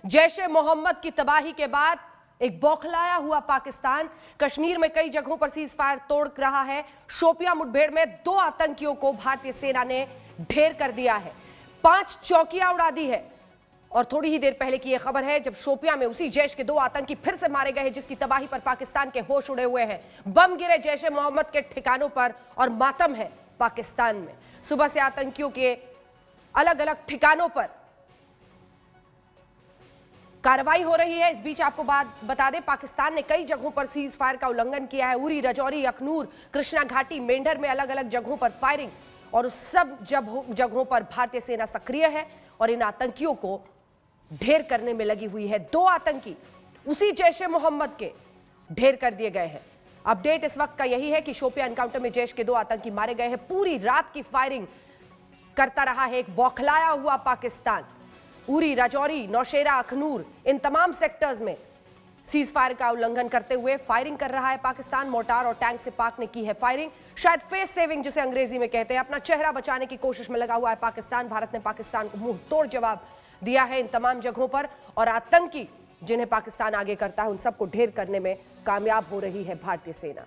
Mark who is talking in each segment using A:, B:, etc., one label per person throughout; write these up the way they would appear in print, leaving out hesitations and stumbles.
A: जैश ए मोहम्मद की तबाही के बाद एक बौखलाया हुआ पाकिस्तान कश्मीर में कई जगहों पर सीज फायर तोड़ रहा है। शोपियां मुठभेड़ में 2 आतंकियों को भारतीय सेना ने ढेर कर दिया है, 5 चौकियां उड़ा दी है। और थोड़ी ही देर पहले की यह खबर है जब शोपियां में उसी जैश के 2 आतंकी फिर से मारे गए, जिसकी तबाही पर पाकिस्तान के होश उड़े हुए हैं। बम गिरे जैश ए मोहम्मद के ठिकानों पर और मातम है पाकिस्तान में। सुबह से आतंकियों के अलग अलग ठिकानों पर कार्रवाई हो रही है। इस बीच आपको बात बता दें, पाकिस्तान ने कई जगहों पर सीज फायर का उल्लंघन किया है। उरी, राजौरी, अखनूर, कृष्णा घाटी, मेंढर में अलग अलग जगहों पर फायरिंग, और उस सब जगहों पर भारतीय सेना सक्रिय है और इन आतंकियों को ढेर करने में लगी हुई है। 2 आतंकी उसी जैश ए मोहम्मद के ढेर कर दिए गए हैं। अपडेट इस वक्त का यही है कि शोपियां एनकाउंटर में जैश के 2 आतंकी मारे गए हैं। पूरी रात की फायरिंग करता रहा है एक बौखलाया हुआ पाकिस्तान। उरी, राजौरी, नौशेरा, अखनूर, इन तमाम सेक्टर्स में सीज फायर का उल्लंघन करते हुए फायरिंग कर रहा है पाकिस्तान। मोर्टार और टैंक से पाक ने की है फायरिंग, शायद फेस सेविंग जिसे अंग्रेजी में कहते हैं। अपना चेहरा बचाने की कोशिश में लगा हुआ है पाकिस्तान। भारत ने पाकिस्तान को मुंह तोड़ जवाब दिया है इन तमाम जगहों पर, और आतंकी जिन्हें पाकिस्तान आगे करता है उन सबको ढेर करने में कामयाब हो रही है भारतीय सेना।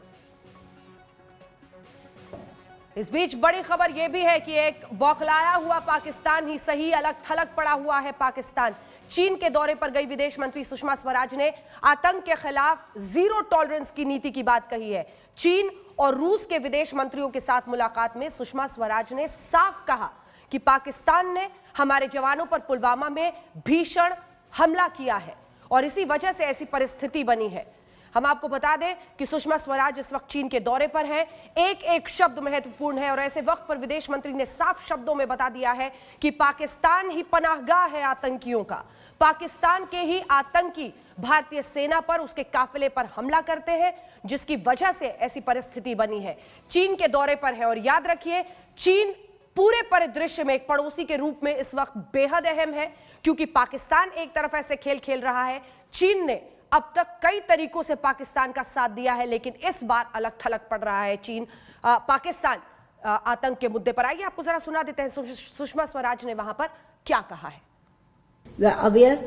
A: इस बीच बड़ी खबर यह भी है कि एक बौखलाया हुआ पाकिस्तान ही सही, अलग थलग पड़ा हुआ है पाकिस्तान। चीन के दौरे पर गई विदेश मंत्री सुषमा स्वराज ने आतंक के खिलाफ जीरो टॉलरेंस की नीति की बात कही है। चीन और रूस के विदेश मंत्रियों के साथ मुलाकात में सुषमा स्वराज ने साफ कहा कि पाकिस्तान ने हमारे जवानों पर पुलवामा में भीषण हमला किया है और इसी वजह से ऐसी परिस्थिति बनी है। हम आपको बता दें कि सुषमा स्वराज इस वक्त चीन के दौरे पर हैं। एक एक शब्द महत्वपूर्ण है और ऐसे वक्त पर विदेश मंत्री ने साफ शब्दों में बता दिया है कि पाकिस्तान ही पनाहगाह है आतंकियों का। पाकिस्तान के ही आतंकी भारतीय सेना पर, उसके काफिले पर हमला करते हैं, जिसकी वजह से ऐसी परिस्थिति बनी है। चीन के दौरे पर है और याद रखिए, चीन पूरे परिदृश्य में एक पड़ोसी के रूप में इस वक्त बेहद अहम है, क्योंकि पाकिस्तान एक तरफ ऐसे खेल खेल रहा है। चीन ने अब तक कई तरीकों से पाकिस्तान का साथ दिया है, लेकिन इस बार अलग थलग पड़ रहा है चीन। पाकिस्तान आतंक के मुद्दे पर आइए आपको जरा सुना देते हैं सुषमा स्वराज ने वहां पर क्या कहा है।
B: We are aware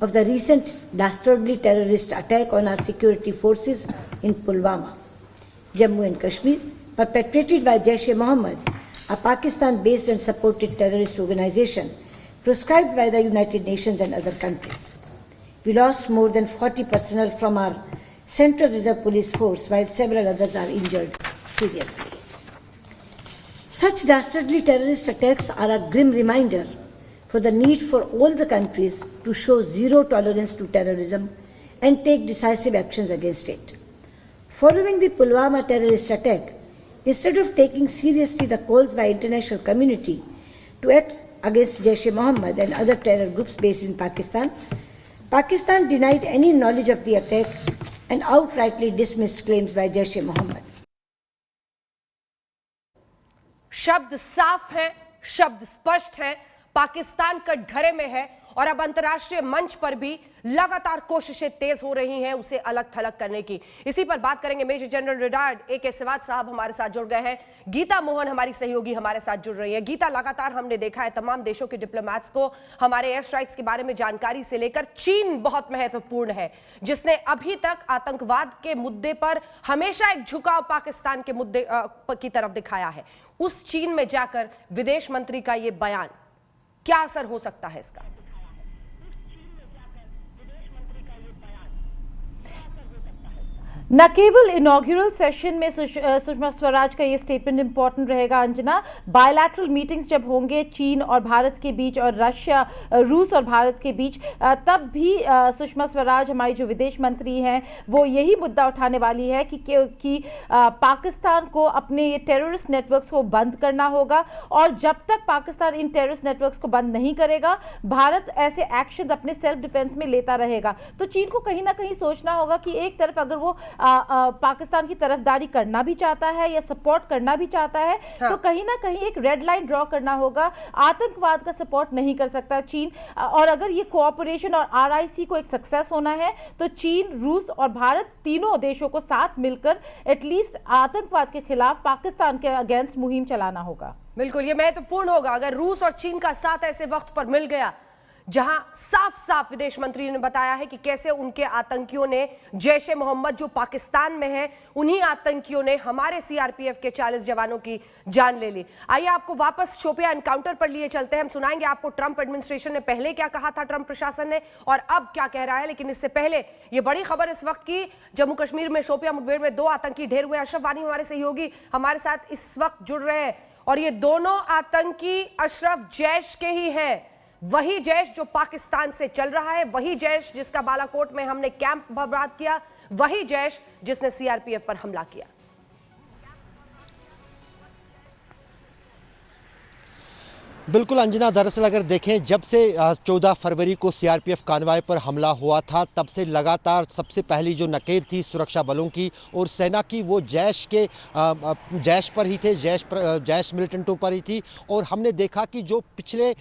B: of the recent dastardly terrorist attack on our security forces in Pulwama, Jammu and Kashmir, perpetrated by Jaish-e-Mohammed, a Pakistan-based and supported terrorist organization proscribed by the United Nations and other countries. We lost more than 40 personnel from our Central Reserve Police Force, while several others are injured seriously. Such dastardly terrorist attacks are a grim reminder for the need for all the countries to show zero tolerance to terrorism and take decisive actions against it. Following the Pulwama terrorist attack, instead of taking seriously the calls by international community to act against Jaish-e-Mohammed and other terror groups based in Pakistan, Pakistan denied any knowledge of the attack and outrightly dismissed claims by Jaish-e-Mohammed.
A: शब्द साफ है, शब्द स्पष्ट है, पाकिस्तान कटघरे में है और अब अंतर्राष्ट्रीय मंच पर भी लगातार कोशिशें तेज हो रही हैं उसे अलग थलग करने की। इसी पर बात करेंगे। Major general retired AK Siwach साहब हमारे साथ जुड़ गए हैं। गीता मोहन हमारी सहयोगी हमारे साथ जुड़ रही है। गीता, लगातार हमने देखा है तमाम देशों के डिप्लोमैट्स को हमारे एयर स्ट्राइक्स के बारे में जानकारी से लेकर चीन बहुत महत्वपूर्ण है, जिसने अभी तक आतंकवाद के मुद्दे पर हमेशा एक झुकाव पाकिस्तान के मुद्दे की तरफ दिखाया है। उस चीन में जाकर विदेश मंत्री का यह बयान, क्या असर हो सकता है इसका?
C: न केवल इनॉग्यूरल सेशन में सुषमा स्वराज का ये स्टेटमेंट इंपॉर्टेंट रहेगा अंजना, बायलैटरल मीटिंग्स जब होंगे चीन और भारत के बीच और रूस और भारत के बीच, तब भी सुषमा स्वराज हमारी जो विदेश मंत्री हैं वो यही मुद्दा उठाने वाली है कि पाकिस्तान को अपने ये टेररिस्ट नेटवर्क्स को बंद करना होगा, और जब तक पाकिस्तान इन टेररिस्ट नेटवर्क्स को बंद नहीं करेगा भारत ऐसे एक्शन अपने सेल्फ डिफेंस में लेता रहेगा। तो चीन को कहीं ना कहीं सोचना होगा कि एक तरफ अगर वो पाकिस्तान की तरफदारी करना भी चाहता है या सपोर्ट करना भी चाहता है, हाँ, तो कहीं ना कहीं एक रेड लाइन ड्रॉ करना होगा। आतंकवाद का सपोर्ट नहीं कर सकता चीन, और अगर ये कोऑपरेशन और RIC को एक सक्सेस होना है तो चीन, रूस और भारत तीनों देशों को साथ मिलकर एटलीस्ट आतंकवाद के खिलाफ पाकिस्तान के अगेंस्ट मुहिम चलाना होगा।
A: बिल्कुल, ये महत्वपूर्ण होगा। अगर रूस और चीन का साथ ऐसे वक्त पर मिल गया जहां साफ साफ विदेश मंत्री ने बताया है कि कैसे उनके आतंकियों ने, जैश ए मोहम्मद जो पाकिस्तान में है, उन्हीं आतंकियों ने हमारे सीआरपीएफ के 40 जवानों की जान ले ली। आइए आपको वापस शोपियां एनकाउंटर पर लिए चलते हैं। हम सुनाएंगे आपको ट्रंप एडमिनिस्ट्रेशन ने पहले क्या कहा था, ट्रंप प्रशासन ने, और अब क्या कह रहा है। लेकिन इससे पहले ये बड़ी खबर इस वक्त की, जम्मू कश्मीर में शोपियां मुठभेड़ में 2 आतंकी ढेर हुए। अशरफ वानी हमारे सहयोगी हमारे साथ इस वक्त जुड़ रहे हैं, और ये दोनों आतंकी अशरफ जैश के ही हैं। वही जैश जो पाकिस्तान से चल रहा है, वही जैश जिसका बालाकोट में हमने कैंप बर्बाद किया, वही जैश जिसने सीआरपीएफ पर हमला किया।
D: बिल्कुल अंजना, दरअसल अगर देखें जब से 14 फरवरी को सीआरपीएफ कानवाई पर हमला हुआ था, तब से लगातार सबसे पहली जो नकेल थी सुरक्षा बलों की और सेना की, वो जैश पर ही थे, जैश मिलिटेंटों पर ही थी। और हमने देखा कि जो पिछले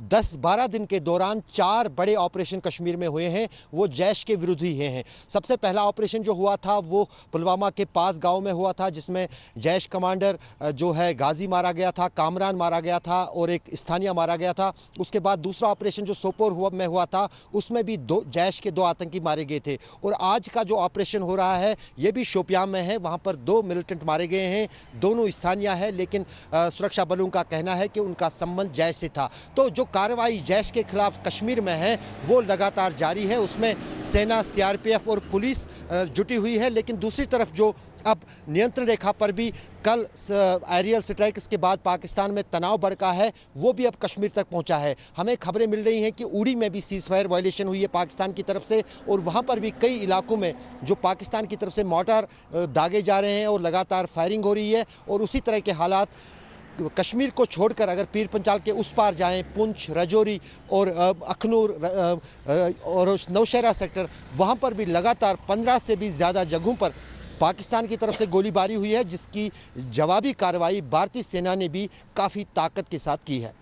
D: 10-12 दिन के दौरान 4 बड़े ऑपरेशन कश्मीर में हुए हैं, वो जैश के विरुद्ध ही हैं। सबसे पहला ऑपरेशन जो हुआ था वो पुलवामा के पास गाँव में हुआ था, जिसमें जैश कमांडर जो है गाजी मारा गया था, कामरान मारा गया था और एक स्थानीय मारा गया था। उसके बाद दूसरा ऑपरेशन जो सोपोर में हुआ था, उसमें भी जैश के 2 आतंकी मारे गए थे। और आज का जो ऑपरेशन हो रहा है ये भी शोपियां में है, वहां पर 2 मिलिटेंट मारे गए हैं, दोनों स्थानीय है, लेकिन सुरक्षा बलों का कहना है कि उनका संबंध जैश से था। तो जो कार्रवाई जैश के खिलाफ कश्मीर में है वो लगातार जारी है, उसमें सेना, सीआरपीएफ और पुलिस जुटी हुई है। लेकिन दूसरी तरफ जो अब नियंत्रण रेखा पर भी कल एरियल स्ट्राइक्स के बाद पाकिस्तान में तनाव भड़का है, वो भी अब कश्मीर तक पहुंचा है। हमें खबरें मिल रही हैं कि उड़ी में भी सीजफायर वायलेशन हुई है पाकिस्तान की तरफ से, और वहां पर भी कई इलाकों में जो पाकिस्तान की तरफ से मोर्टार दागे जा रहे हैं और लगातार फायरिंग हो रही है। और उसी तरह के हालात कश्मीर को छोड़कर अगर पीर पंचाल के उस पार जाएं, पुंछ, रजौरी और अखनूर और नौशहरा सेक्टर, वहां पर भी लगातार 15 से भी ज्यादा जगहों पर पाकिस्तान की तरफ से गोलीबारी हुई है, जिसकी जवाबी कार्रवाई भारतीय सेना ने भी काफी ताकत के साथ की है।